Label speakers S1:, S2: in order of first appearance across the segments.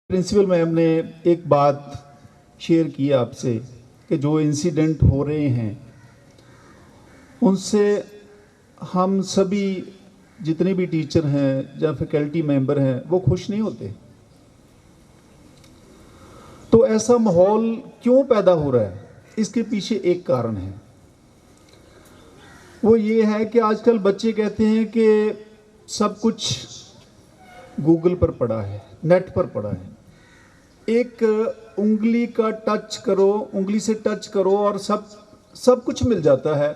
S1: Principal ma'am ने एक बात शेयर की आपसे कि जो इंसिडेंट हो रहे हैं उनसे हम सभी जितने भी टीचर हैं या फैकल्टी मेंबर हैं वो खुश नहीं होते। तो ऐसा माहौल क्यों पैदा हो रहा है, इसके पीछे एक कारण है। वो ये है कि आजकल बच्चे कहते हैं कि सब कुछ गूगल पर पड़ा है, नेट पर पड़ा है। एक उंगली का टच करो, उंगली से टच करो और सब कुछ मिल जाता है।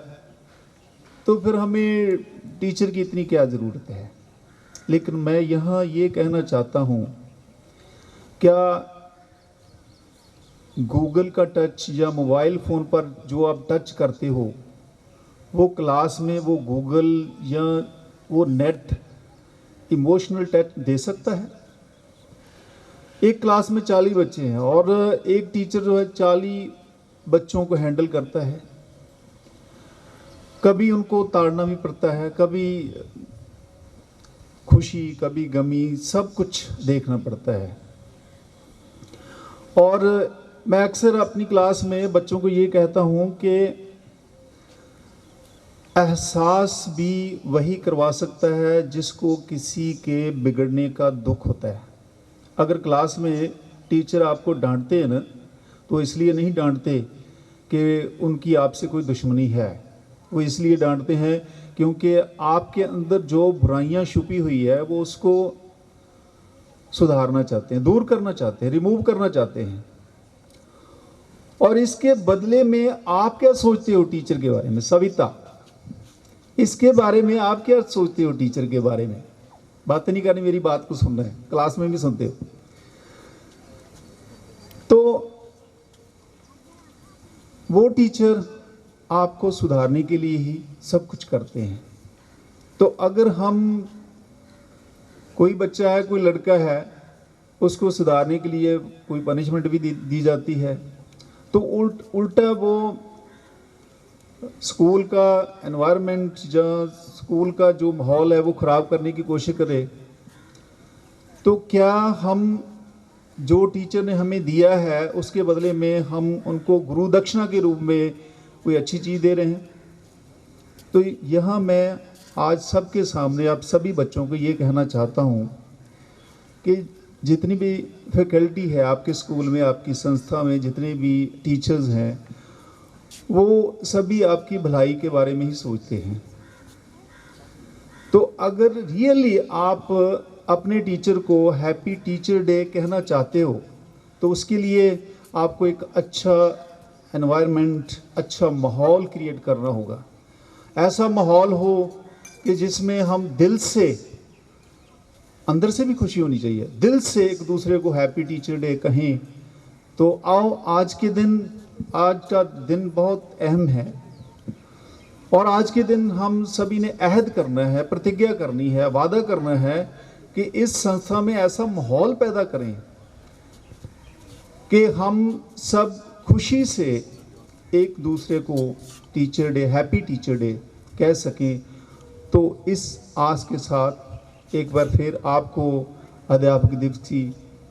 S1: तो फिर हमें टीचर की इतनी क्या ज़रूरत है। लेकिन मैं यहाँ ये कहना चाहता हूँ, क्या गूगल का टच या मोबाइल फ़ोन पर जो आप टच करते हो वो क्लास में वो गूगल या वो नेट इमोशनल टच दे सकता है? एक क्लास में 40 बच्चे हैं और एक टीचर जो है 40 बच्चों को हैंडल करता है। कभी उनको ताड़ना भी पड़ता है, कभी खुशी, कभी गमी, सब कुछ देखना पड़ता है। और मैं अक्सर अपनी क्लास में बच्चों को ये कहता हूँ कि एहसास भी वही करवा सकता है जिसको किसी के बिगड़ने का दुख होता है। अगर क्लास में टीचर आपको डांटते हैं ना, तो इसलिए नहीं डांटते कि उनकी आपसे कोई दुश्मनी है। वो इसलिए डांटते हैं क्योंकि आपके अंदर जो बुराइयां छुपी हुई है वो उसको सुधारना चाहते हैं, दूर करना चाहते हैं, रिमूव करना चाहते हैं। और इसके बदले में आप क्या सोचते हो टीचर के बारे में? सविता, इसके बारे में आप क्या सोचते हो टीचर के बारे में? बात नहीं करनी, मेरी बात को सुनना है, क्लास में भी सुनते हो। तो वो टीचर आपको सुधारने के लिए ही सब कुछ करते हैं। तो अगर हम, कोई बच्चा है, कोई लड़का है, उसको सुधारने के लिए कोई पनिशमेंट भी दी जाती है, तो उल्टा वो स्कूल का एनवायरनमेंट या स्कूल का जो माहौल है वो ख़राब करने की कोशिश करे, तो क्या हम जो टीचर ने हमें दिया है उसके बदले में हम उनको गुरु दक्षिणा के रूप में कोई अच्छी चीज़ दे रहे हैं? तो यहाँ मैं आज सबके सामने आप सभी बच्चों को ये कहना चाहता हूँ कि जितनी भी फैकल्टी है आपके स्कूल में, आपकी संस्था में, जितने भी टीचर्स हैं, वो सभी आपकी भलाई के बारे में ही सोचते हैं। तो अगर रियली आप अपने टीचर को हैप्पी टीचर डे कहना चाहते हो तो उसके लिए आपको एक अच्छा एनवायरनमेंट, अच्छा माहौल क्रिएट करना होगा। ऐसा माहौल हो कि जिसमें हम दिल से, अंदर से भी खुशी होनी चाहिए, दिल से एक दूसरे को हैप्पी टीचर डे कहें। तो आओ, आज का दिन बहुत अहम है और आज के दिन हम सभी ने अहद करना है, प्रतिज्ञा करनी है, वादा करना है कि इस संस्था में ऐसा माहौल पैदा करें कि हम सब खुशी से एक दूसरे को teacher day, happy teacher day कह सकें। तो इस आस के साथ एक बार फिर आपको अध्यापक दिवस की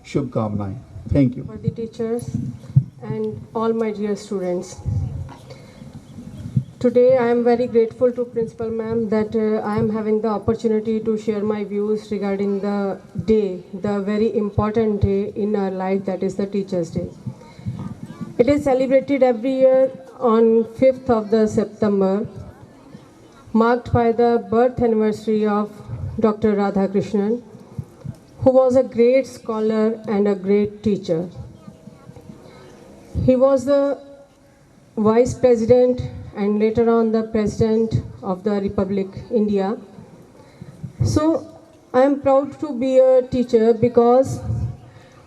S1: शुभकामनाएं। Thank you.
S2: For the teachers and all my dear students. Today I am very grateful to Principal Ma'am that I am having the opportunity to share my views regarding the day, the very important day in our life, that is the Teachers' Day. It is celebrated every year on 5th of the September, marked by the birth anniversary of Dr. Radhakrishnan, who was a great scholar and a great teacher. He was the Vice President and later on the President of the Republic India. So I am proud to be a teacher because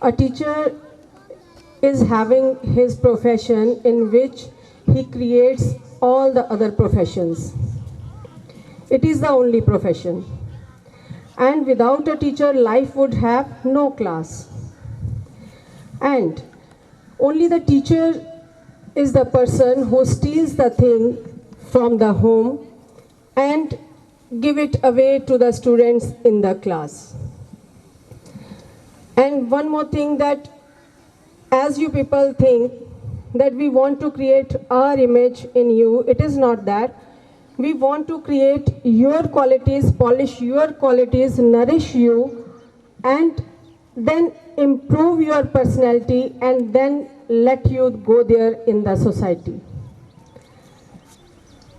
S2: a teacher is having his profession in which he creates all the other professions. It is the only profession. And without a teacher, life would have no class. And only the teacher is the person who steals the thing from the home and give it away to the students in the class. And one more thing, that as you people think that we want to create our image in you, it is not that. We want to create your qualities, polish your qualities, nourish you, and then improve your personality, and then let you go there in the society.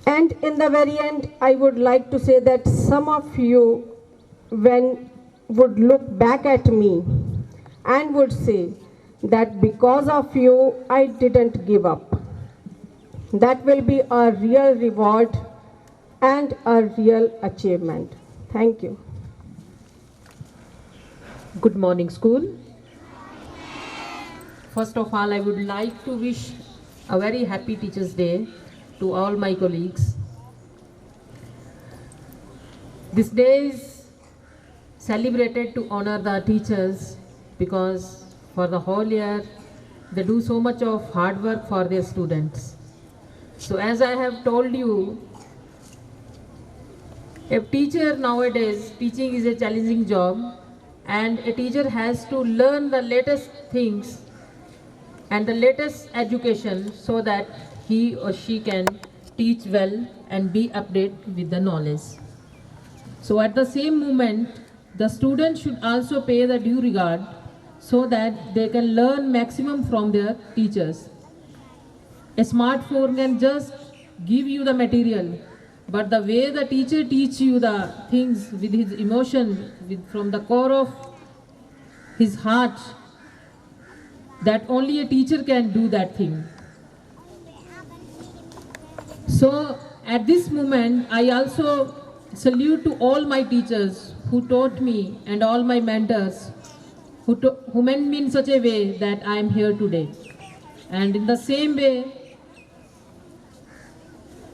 S2: And in the very end, I would like to say that some of you would look back at me and would say that because of you, I didn't give up. That will be a real reward and a real achievement. Thank you.
S3: Good morning, school. First of all, I would like to wish a very happy Teachers' Day to all my colleagues. This day is celebrated to honor the teachers because for the whole year they do so much of hard work for their students. So as I have told you, a teacher nowadays, teaching is a challenging job, and a teacher has to learn the latest things and the latest education so that he or she can teach well and be updated with the knowledge. So at the same moment, the students should also pay the due regard so that they can learn maximum from their teachers. A smartphone can just give you the material, but the way the teacher teaches you the things with his emotion, from the core of his heart, that only a teacher can do that thing. So at this moment, I also salute to all my teachers who taught me and all my mentors who meant me in such a way that I am here today. And in the same way,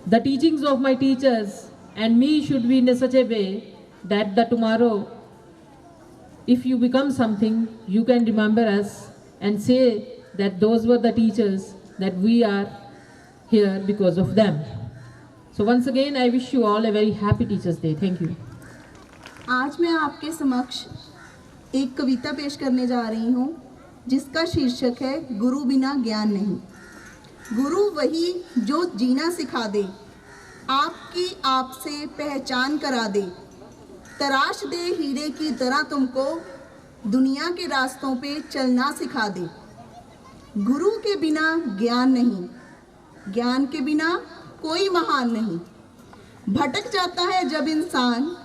S3: the teachings of my teachers and me should be in such a way that the tomorrow, if you become something, you can remember us and say that those were the teachers, that we are here because of them. So once again, I wish you all a very happy Teachers' Day. Thank you.
S4: आज मैं आपके समक्ष एक कविता पेश करने जा रही हूँ जिसका शीर्षक है गुरु बिना ज्ञान नहीं। गुरु वही जो जीना सिखा दे, आपकी आपसे पहचान करा दे, तराश दे हीरे की तरह तुमको, दुनिया के रास्तों पे चलना सिखा दे। गुरु के बिना ज्ञान नहीं, ज्ञान के बिना कोई महान नहीं। भटक जाता है जब इंसान,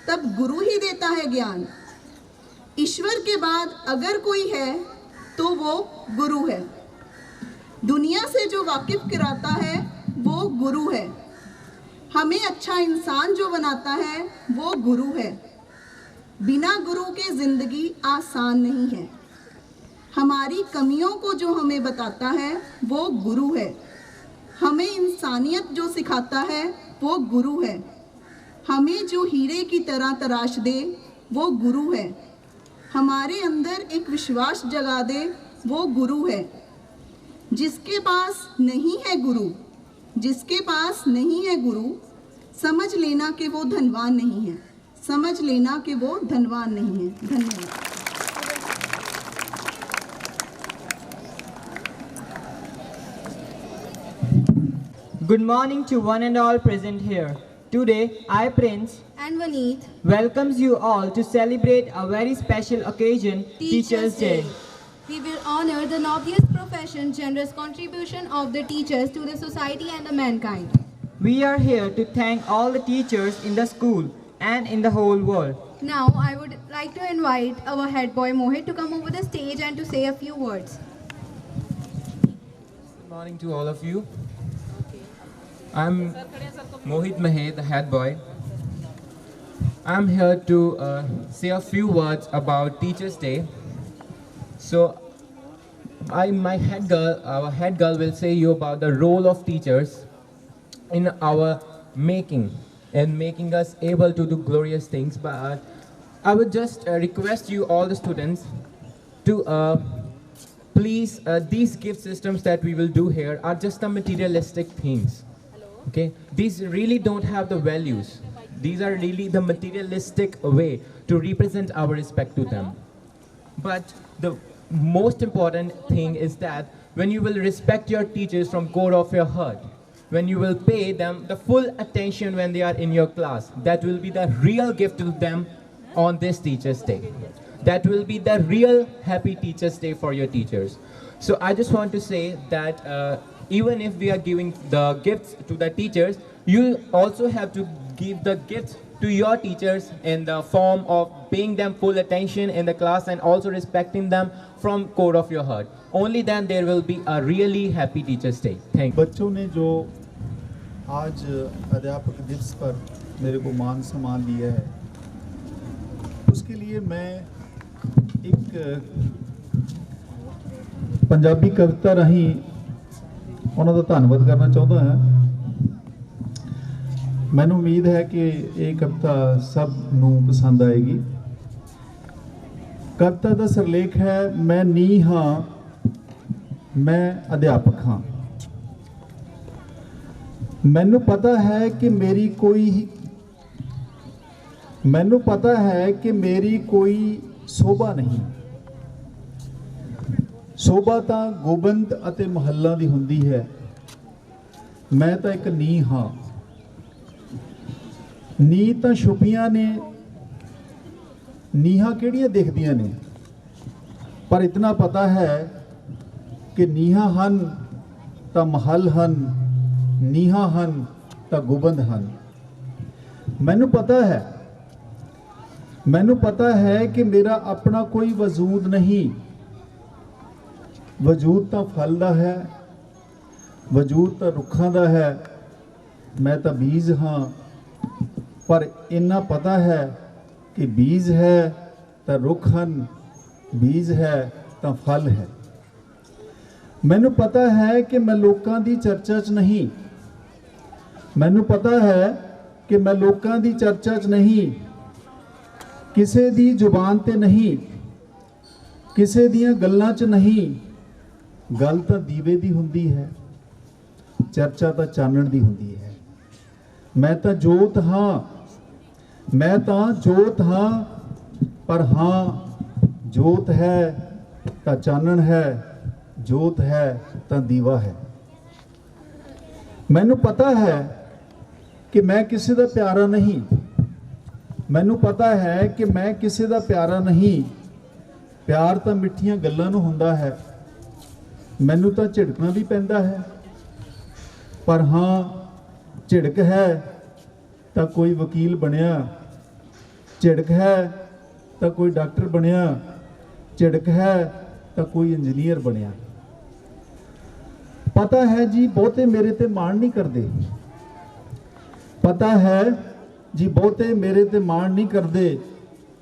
S4: तब गुरु ही देता है ज्ञान। ईश्वर के बाद अगर कोई है तो वो गुरु है। दुनिया से जो वाकिफ कराता है वो गुरु है। हमें अच्छा इंसान जो बनाता है वो गुरु है। बिना गुरु के जिंदगी आसान नहीं है। हमारी कमियों को जो हमें बताता है वो गुरु है। हमें इंसानियत जो सिखाता है वो गुरु है। हमें जो हीरे की तरह तराश दे वो गुरु है। हमारे अंदर एक विश्वास जगा दे वो गुरु है। जिसके पास नहीं है गुरु, जिसके पास नहीं है गुरु, समझ लेना कि वो धनवान नहीं है। समझ लेना कि वो धनवान नहीं है। धन्यवाद।
S5: Good morning to one and all present here. Today, I, Prince,
S6: and Vaneet,
S5: welcomes you all to celebrate a very special occasion, Teachers' Day.
S6: We will honor the noblest profession, generous contribution of the teachers to the society and the mankind.
S5: We are here to thank all the teachers in the school and in the whole world.
S6: Now, I would like to invite our head boy Mohit to come over the stage and to say a few words.
S7: Good morning to all of you. I'm Mohit Mahe, the head boy. I'm here to say a few words about Teachers' Day. So, our head girl will say you about the role of teachers in our making and making us able to do glorious things. But I would just request you, all the students, to please, these gift systems that we will do here are just the materialistic things. Okay, these really don't have the values. These are really the materialistic way to represent our respect to them. But the most important thing is that when you will respect your teachers from core of your heart, when you will pay them the full attention when they are in your class, that will be the real gift to them on this Teachers' Day. That will be the real happy Teachers' Day for your teachers. So I just want to say that even if we are giving the gifts to the teachers, you also have to give the gifts to your teachers in the form of paying them full attention in the class and also respecting them from core of your heart. Only then there will be a really happy Teachers' Day. Thank you.
S1: बच्चों ने जो आज अध्यापक दिवस पर मेरे को मान सम्मान दिया है, उसके लिए मैं एक पंजाबी कविता राਹੀਂ ਉਹਨਾਂ ਦਾ ਧੰਨਵਾਦ ਕਰਨਾ ਚਾਹੁੰਦਾ ਹਾਂ। ਮੈਨੂੰ ਉਮੀਦ ਹੈ ਕਿ ਇਹ ਕਵਿਤਾ ਸਭ ਨੂੰ ਪਸੰਦ ਆਏਗੀ। ਕਵਿਤਾ ਦਾ ਸਿਰਲੇਖ ਹੈ, ਮੈਂ ਨੀ ਹਾਂ, ਮੈਂ ਅਧਿਆਪਕ ਹਾਂ। ਮੈਨੂੰ ਪਤਾ ਹੈ ਕਿ ਮੇਰੀ ਕੋਈ ਸੋਭਾ ਨਹੀਂ। ਸੋਭਾ ਤਾਂ ਗੋਬਿੰਦ ਅਤੇ ਮਹੱਲਾਂ ਦੀ ਹੁੰਦੀ ਹੈ। ਮੈਂ ਤਾਂ ਇੱਕ ਨੀਂਹ ਹਾਂ। ਨੀਂਹ ਤਾਂ ਛੁਪੀਆਂ ਨੇ, ਨੀਹਾਂ ਕਿਹੜੀਆਂ ਦਿਖਦੀਆਂ ਨੇ, ਪਰ ਇਤਨਾ ਪਤਾ ਹੈ ਕਿ ਨੀਹਾਂ ਹਨ ਤਾਂ ਮਹੱਲ ਹਨ, ਨੀਹਾਂ ਹਨ ਤਾਂ ਗੋਬਿੰਦ ਹਨ। ਮੈਨੂੰ ਪਤਾ ਹੈ ਕਿ ਮੇਰਾ ਆਪਣਾ ਕੋਈ ਵਜੂਦ ਨਹੀਂ। ਵਜੂਦ ਤਾਂ ਫਲ ਦਾ ਹੈ, ਵਜੂਦ ਤਾਂ ਰੁੱਖਾਂ ਦਾ ਹੈ। ਮੈਂ ਤਾਂ ਬੀਜ ਹਾਂ, ਪਰ ਇੰਨਾ ਪਤਾ ਹੈ ਕਿ ਬੀਜ ਹੈ ਤਾਂ ਰੁੱਖ ਹਨ, ਬੀਜ ਹੈ ਤਾਂ ਫਲ ਹੈ। ਮੈਨੂੰ ਪਤਾ ਹੈ ਕਿ ਮੈਂ ਲੋਕਾਂ ਦੀ ਚਰਚਾ 'ਚ ਨਹੀਂ। ਮੈਨੂੰ ਪਤਾ ਹੈ ਕਿ ਮੈਂ ਲੋਕਾਂ ਦੀ ਚਰਚਾ 'ਚ ਨਹੀਂ, ਕਿਸੇ ਦੀ ਜ਼ੁਬਾਨ ਤੇ ਨਹੀਂ, ਕਿਸੇ ਦੀਆਂ ਗੱਲਾਂ 'ਚ ਨਹੀਂ। ਗੱਲ ਤਾਂ ਦੀਵੇ ਦੀ ਹੁੰਦੀ ਹੈ, ਚਰਚਾ ਤਾਂ ਚਾਨਣ ਦੀ ਹੁੰਦੀ ਹੈ। ਮੈਂ ਤਾਂ ਜੋਤ ਹਾਂ, ਪਰ ਹਾਂ ਜੋਤ ਹੈ ਤਾਂ ਚਾਨਣ ਹੈ, ਜੋਤ ਹੈ ਤਾਂ ਦੀਵਾ ਹੈ। ਮੈਨੂੰ ਪਤਾ ਹੈ ਕਿ ਮੈਂ ਕਿਸੇ ਦਾ ਪਿਆਰਾ ਨਹੀਂ। ਮੈਨੂੰ ਪਤਾ ਹੈ ਕਿ ਮੈਂ ਕਿਸੇ ਦਾ ਪਿਆਰਾ ਨਹੀਂ। ਪਿਆਰ ਤਾਂ ਮਿੱਠੀਆਂ ਗੱਲਾਂ ਨੂੰ ਹੁੰਦਾ ਹੈ। ਮੈਨੂੰ ਤਾਂ ਝਿੜਕਣਾ ਵੀ ਪੈਂਦਾ ਹੈ, ਪਰ ਹਾਂ ਝਿੜਕ ਹੈ ਤਾਂ ਕੋਈ ਵਕੀਲ ਬਣਿਆ, ਝਿੜਕ ਹੈ ਤਾਂ ਕੋਈ ਡਾਕਟਰ ਬਣਿਆ, ਝਿੜਕ ਹੈ ਤਾਂ ਕੋਈ ਇੰਜੀਨੀਅਰ ਬਣਿਆ। ਪਤਾ ਹੈ ਜੀ ਬਹੁਤੇ ਮੇਰੇ ਤੇ ਮਾਣ ਨਹੀਂ ਕਰਦੇ। ਪਤਾ ਹੈ ਜੀ ਬਹੁਤੇ ਮੇਰੇ ਤੇ ਮਾਣ ਨਹੀਂ ਕਰਦੇ।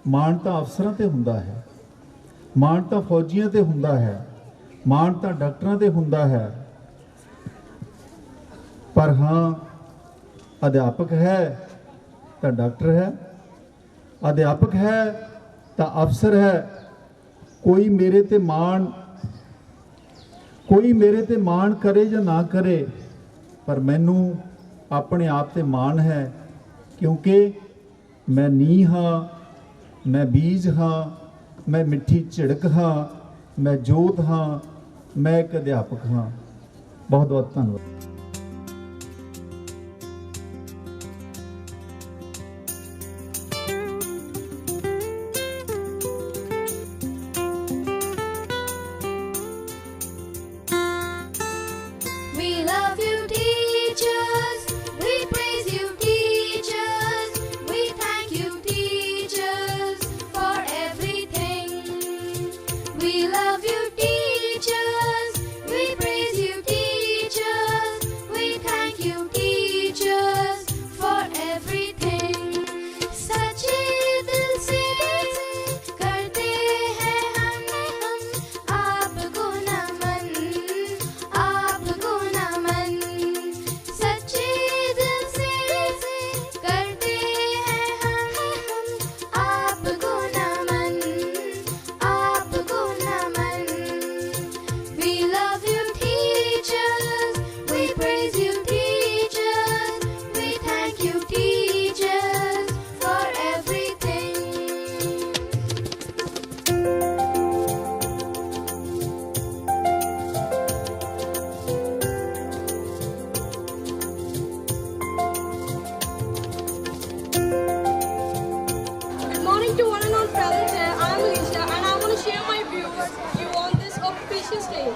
S1: ਮਾਣ ਤਾਂ ਅਫਸਰਾਂ ਤੇ ਹੁੰਦਾ ਹੈ, ਮਾਣ ਤਾਂ ਫੌਜੀਆਂ ਤੇ ਹੁੰਦਾ ਹੈ, ਮਾਣ ਤਾਂ ਡਾਕਟਰਾਂ ਤੇ ਹੁੰਦਾ ਹੈ। ਪਰ ਹਾਂ ਅਧਿਆਪਕ ਹੈ ਤਾਂ ਡਾਕਟਰ ਹੈ, ਅਧਿਆਪਕ ਹੈ ਤਾਂ ਅਫਸਰ ਹੈ। ਕੋਈ ਮੇਰੇ ਤੇ ਮਾਣ ਕਰੇ ਜਾਂ ਨਾ ਕਰੇ, ਪਰ ਮੈਨੂੰ ਆਪਣੇ ਆਪ ਤੇ ਮਾਣ ਹੈ, ਕਿਉਂਕਿ ਮੈਂ ਨੀਂਹ ਹਾਂ, ਮੈਂ ਬੀਜ ਹਾਂ, ਮੈਂ ਮਿੱਠੀ ਝਿੜਕ ਹਾਂ, ਮੈਂ ਜੋਤ ਹਾਂ, ਮੈਂ ਇੱਕ ਅਧਿਆਪਕ ਹਾਂ। ਬਹੁਤ ਬਹੁਤ ਧੰਨਵਾਦ।
S8: We love you, teachers. We praise you, teachers. We thank you, teachers, for everything. We love you, teachers. We praise you, teachers.
S9: auspicious day.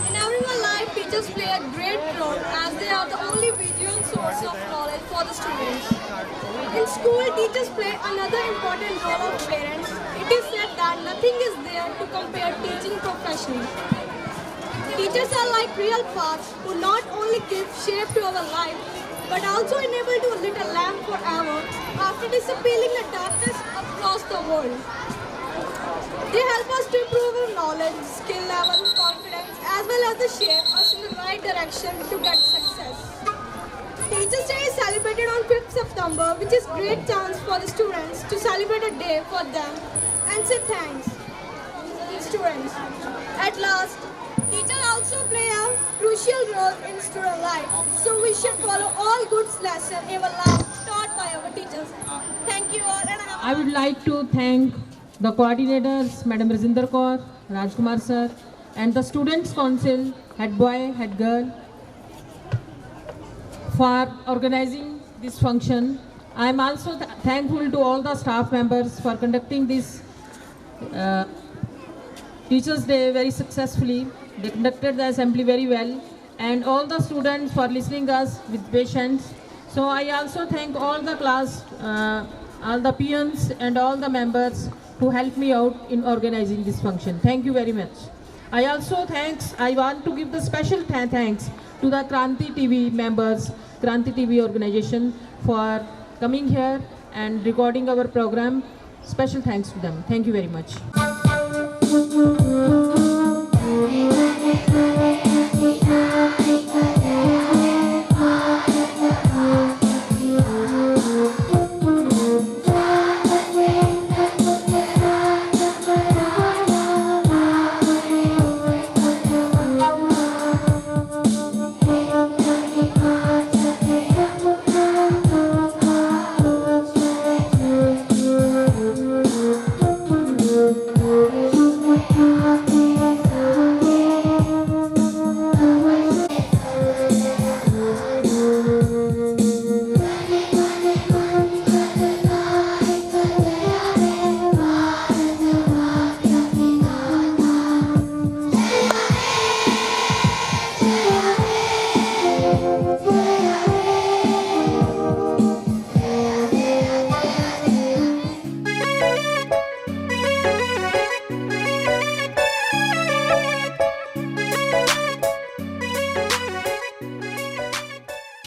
S9: In everyone's life, teachers play a great role as they are the only visual source of knowledge for the students. In school, teachers play another important role of parents. It is said that nothing is there to compare teaching profession. Teachers are like real paths who not only give shape to our life, but also enable to lit a lamp forever after dissipating the darkness across the world. They help us to improve our knowledge, skill level, confidence, as well as they shape us in the right direction to get success. Teachers' Day is celebrated on 5th September, which is a great chance for the students to celebrate a day for them and say thanks to the students. At last, teachers also play a crucial role in student life, so we should follow all good lessons in our life taught by our teachers. Thank you all. And
S3: I would like to thank the coordinators, Madam Rajinder Kaur, Rajkumar sir, and the Students' Council, head boy, head girl, for organizing this function. I am also thankful to all the staff members for conducting this Teachers' Day very successfully. They conducted the assembly very well, and all the students for listening us with patience. So I also thank all the class, all the peons and all the members who helped me out in organizing this function. Thank you very much. I want to give the special thanks to the Kranti TV members, Kranti TV organization, for coming here and recording our program. Special thanks to them. Thank you very much.